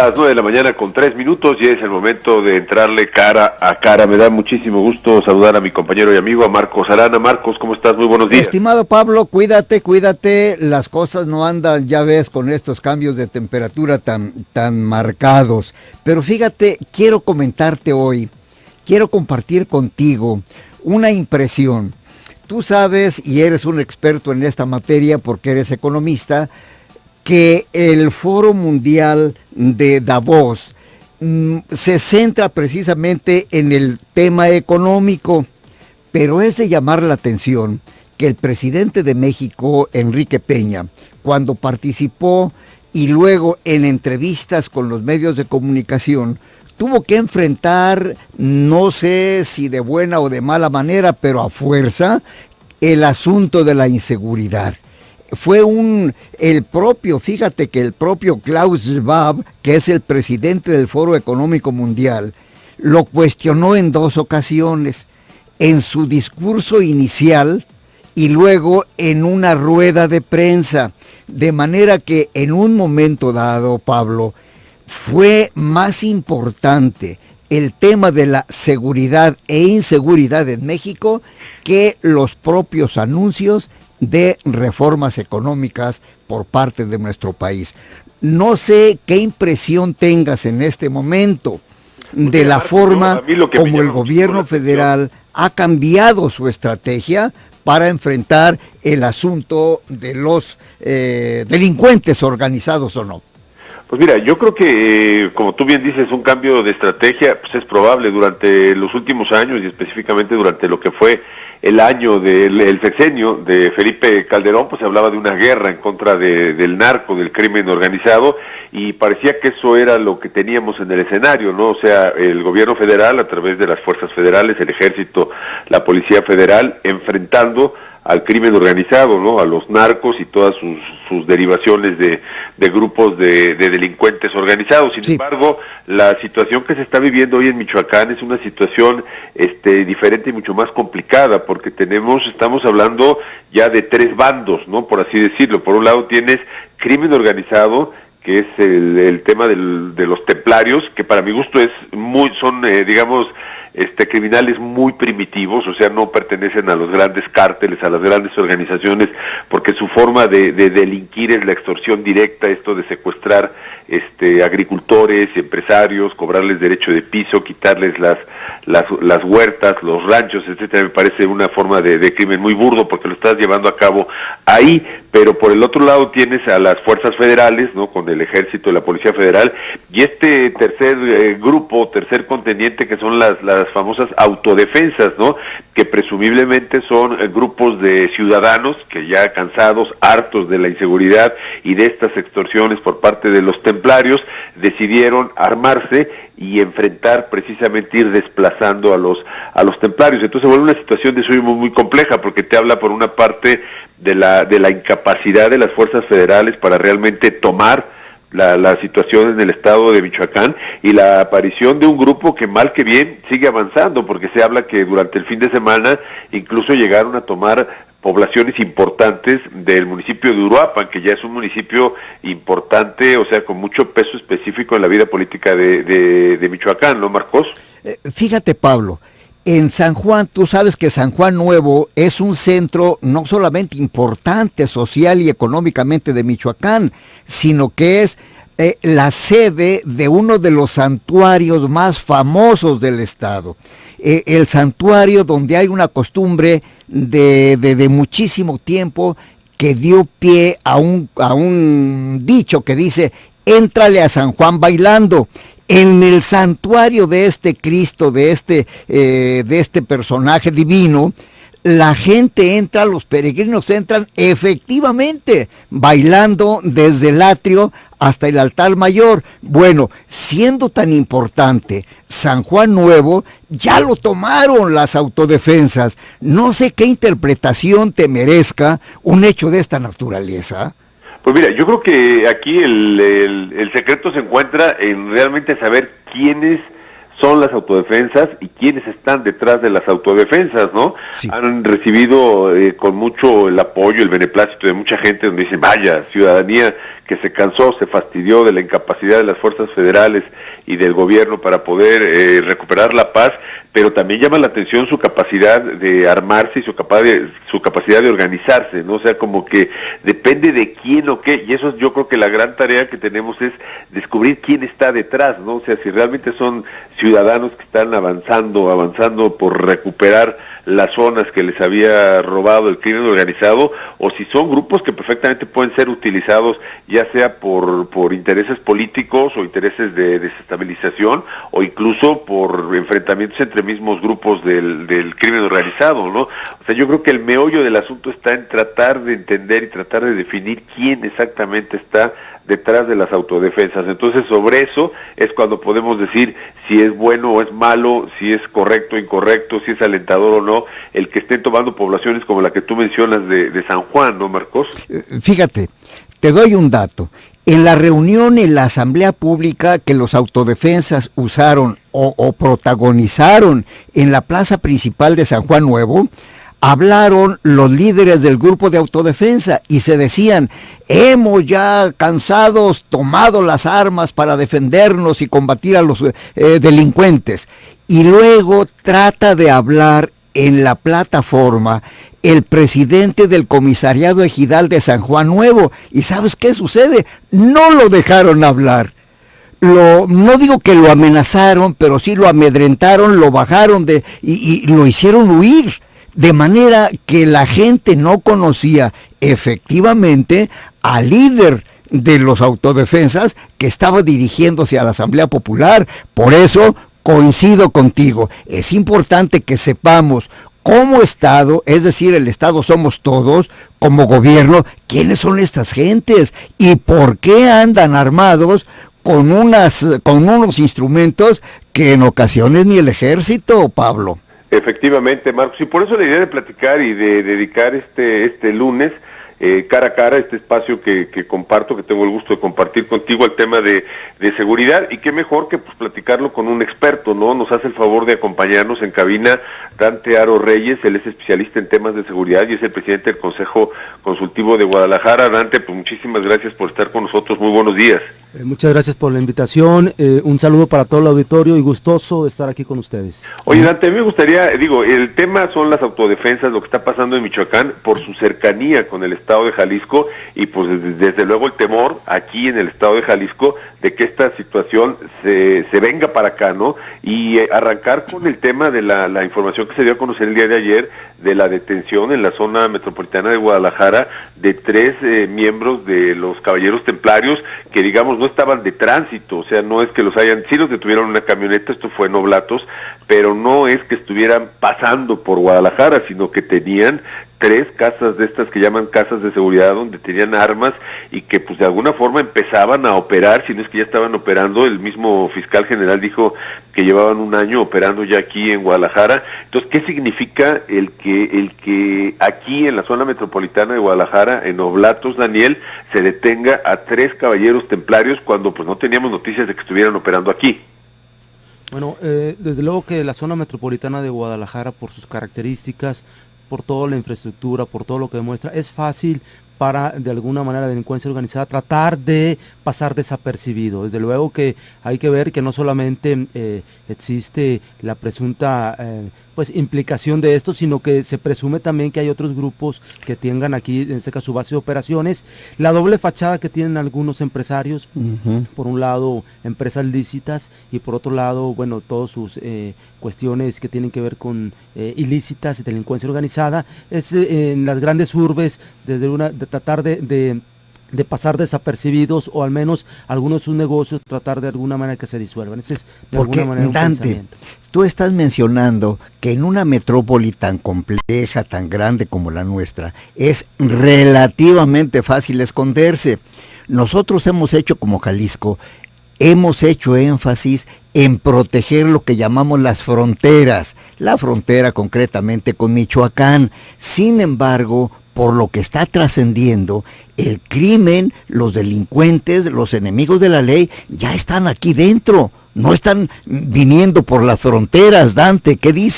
las 9 de la mañana con 3 minutos y es el momento de entrarle cara a cara. Me da muchísimo gusto saludar a mi compañero y amigo, a Marcos Arana. Marcos, ¿cómo estás? Muy buenos días. Estimado Pablo, cuídate, las cosas no andan, ya ves, con estos cambios de temperatura tan marcados. Pero fíjate, quiero comentarte hoy, quiero compartir contigo una impresión. Tú sabes, y eres un experto en esta materia porque eres economista, que el Foro Mundial de Davos se centra precisamente en el tema económico, pero es de llamar la atención que el presidente de México, Enrique Peña, cuando participó y luego en entrevistas con los medios de comunicación, tuvo que enfrentar, no sé si de buena o de mala manera, pero a fuerza, el asunto de la inseguridad. Fue el propio Klaus Schwab, que es el presidente del Foro Económico Mundial, lo cuestionó en 2 ocasiones, en su discurso inicial y luego en una rueda de prensa, de manera que en un momento dado, Pablo, fue más importante el tema de la seguridad e inseguridad en México que los propios anuncios de reformas económicas por parte de nuestro país. No sé qué impresión tengas en este momento de la forma como el gobierno federal ha cambiado su estrategia para enfrentar el asunto de los delincuentes organizados o no. Pues mira, yo creo que, como tú bien dices, un cambio de estrategia pues es probable durante los últimos años y específicamente durante lo que fue el año del sexenio de Felipe Calderón, pues se hablaba de una guerra en contra del narco, del crimen organizado, y parecía que eso era lo que teníamos en el escenario, ¿no? O sea, el gobierno federal, a través de las fuerzas federales, el ejército, la policía federal, enfrentando al crimen organizado, ¿no? A los narcos y todas sus derivaciones de grupos de delincuentes organizados. Sin embargo, la situación que se está viviendo hoy en Michoacán es una situación diferente y mucho más complicada, porque estamos hablando ya de 3 bandos, ¿no? Por así decirlo. Por un lado tienes crimen organizado, que es el tema de los templarios, que para mi gusto son criminales muy primitivos, o sea, no pertenecen a los grandes cárteles, a las grandes organizaciones, porque su forma de delinquir es la extorsión directa, esto de secuestrar agricultores, empresarios, cobrarles derecho de piso, quitarles las huertas, los ranchos, etcétera. Me parece una forma de crimen muy burdo porque lo estás llevando a cabo ahí, pero por el otro lado tienes a las fuerzas federales, ¿no? Con el ejército y la policía federal, y tercer contendiente, que son las famosas autodefensas, ¿no? Que presumiblemente son grupos de ciudadanos que ya cansados, hartos de la inseguridad y de estas extorsiones por parte de los templarios, decidieron armarse y enfrentar, precisamente ir desplazando a los templarios. Entonces vuelve una situación de eso muy compleja, porque te habla por una parte de la incapacidad de las fuerzas federales para realmente tomar la situación en el estado de Michoacán, y la aparición de un grupo que mal que bien sigue avanzando, porque se habla que durante el fin de semana incluso llegaron a tomar poblaciones importantes del municipio de Uruapan, que ya es un municipio importante, o sea, con mucho peso específico en la vida política de Michoacán, ¿no, Marcos? Fíjate, Pablo, en San Juan, tú sabes que San Juan Nuevo es un centro no solamente importante social y económicamente de Michoacán, sino que es la sede de uno de los santuarios más famosos del estado. El santuario donde hay una costumbre de muchísimo tiempo que dio pie a un dicho que dice: éntrale a San Juan bailando. En el santuario de este Cristo, de este personaje divino, la gente entra, los peregrinos entran efectivamente bailando desde el atrio hasta el altar mayor. Bueno, siendo tan importante San Juan Nuevo, ya lo tomaron las autodefensas. No sé qué interpretación te merezca un hecho de esta naturaleza. Pues mira, yo creo que aquí el secreto se encuentra en realmente saber quiénes son las autodefensas y quiénes están detrás de las autodefensas, ¿no? Sí. Han recibido con mucho el apoyo, el beneplácito de mucha gente, donde dicen, vaya, ciudadanía que se cansó, se fastidió de la incapacidad de las fuerzas federales y del gobierno para poder recuperar la paz, pero también llama la atención su capacidad de armarse y su capacidad de organizarse, ¿no? O sea, como que depende de quién o qué, y eso es, yo creo que la gran tarea que tenemos es descubrir quién está detrás, ¿no? O sea, si realmente son ciudadanos que están avanzando por recuperar las zonas que les había robado el crimen organizado, o si son grupos que perfectamente pueden ser utilizados ya sea por intereses políticos o intereses de desestabilización, o incluso por enfrentamientos entre mismos grupos del crimen organizado, ¿no? O sea, yo creo que el meollo del asunto está en tratar de entender y tratar de definir quién exactamente está detrás de las autodefensas. Entonces, sobre eso es cuando podemos decir si es bueno o es malo, si es correcto o incorrecto, si es alentador o no, el que estén tomando poblaciones como la que tú mencionas de San Juan, ¿no, Marcos? Fíjate, te doy un dato. En la reunión en la Asamblea Pública que los autodefensas usaron o protagonizaron en la plaza principal de San Juan Nuevo, hablaron los líderes del grupo de autodefensa y se decían, hemos ya cansados tomado las armas para defendernos y combatir a los delincuentes. Y luego trata de hablar en la plataforma el presidente del comisariado ejidal de San Juan Nuevo. ¿Y sabes qué sucede? No lo dejaron hablar. No digo que lo amenazaron, pero sí lo amedrentaron, lo bajaron y lo hicieron huir. De manera que la gente no conocía efectivamente al líder de los autodefensas que estaba dirigiéndose a la Asamblea Popular. Por eso coincido contigo, es importante que sepamos como Estado, es decir, el Estado somos todos, como gobierno, quiénes son estas gentes y por qué andan armados con unos instrumentos que en ocasiones ni el ejército, Pablo. Efectivamente, Marcos, y por eso la idea de platicar y de dedicar este lunes cara a cara, este espacio que comparto, que tengo el gusto de compartir contigo, el tema de seguridad, y qué mejor que pues platicarlo con un experto, ¿no? Nos hace el favor de acompañarnos en cabina Dante Aro Reyes, él es especialista en temas de seguridad y es el presidente del Consejo Consultivo de Guadalajara. Dante, pues muchísimas gracias por estar con nosotros, muy buenos días. Muchas gracias por la invitación, un saludo para todo el auditorio y gustoso de estar aquí con ustedes. Oye, Dante, a mí me gustaría, el tema son las autodefensas, lo que está pasando en Michoacán por su cercanía con el estado de Jalisco y pues desde luego el temor aquí en el estado de Jalisco de que esta situación se venga para acá, ¿no? Y arrancar con el tema de la información que se dio a conocer el día de ayer de la detención en la zona metropolitana de Guadalajara de 3 miembros de los Caballeros Templarios que digamos no estaban de tránsito, o sea, no es que sí los detuvieron en una camioneta, esto fue en Oblatos, pero no es que estuvieran pasando por Guadalajara, sino que tenían 3 casas de estas que llaman casas de seguridad donde tenían armas y que pues de alguna forma empezaban a operar, si no es que ya estaban operando. El mismo fiscal general dijo que llevaban un año operando ya aquí en Guadalajara. Entonces, ¿qué significa el que aquí en la zona metropolitana de Guadalajara, en Oblatos, Daniel, se detenga a 3 caballeros templarios cuando pues no teníamos noticias de que estuvieran operando aquí? Bueno, desde luego que la zona metropolitana de Guadalajara, por sus características, por toda la infraestructura, por todo lo que demuestra, es fácil para, de alguna manera, la delincuencia organizada tratar de pasar desapercibido. Desde luego que hay que ver que no solamente existe la presunta pues implicación de esto, sino que se presume también que hay otros grupos que tengan aquí, en este caso, su base de operaciones. La doble fachada que tienen algunos empresarios, por un lado empresas lícitas y por otro lado, bueno, todas sus cuestiones que tienen que ver con ilícitas y delincuencia organizada, es en las grandes urbes, de tratar de pasar desapercibidos o al menos algunos de sus negocios tratar de alguna manera que se disuelvan. Ese es de porque, alguna manera un Dante, pensamiento. Tú estás mencionando que en una metrópoli tan compleja, tan grande como la nuestra, es relativamente fácil esconderse. Nosotros hemos hecho como Jalisco, hemos hecho énfasis en proteger lo que llamamos las fronteras, la frontera concretamente con Michoacán. Sin embargo, por lo que está trascendiendo, el crimen, los delincuentes, los enemigos de la ley, ya están aquí dentro. no están viniendo por las fronteras, Dante, ¿qué dices?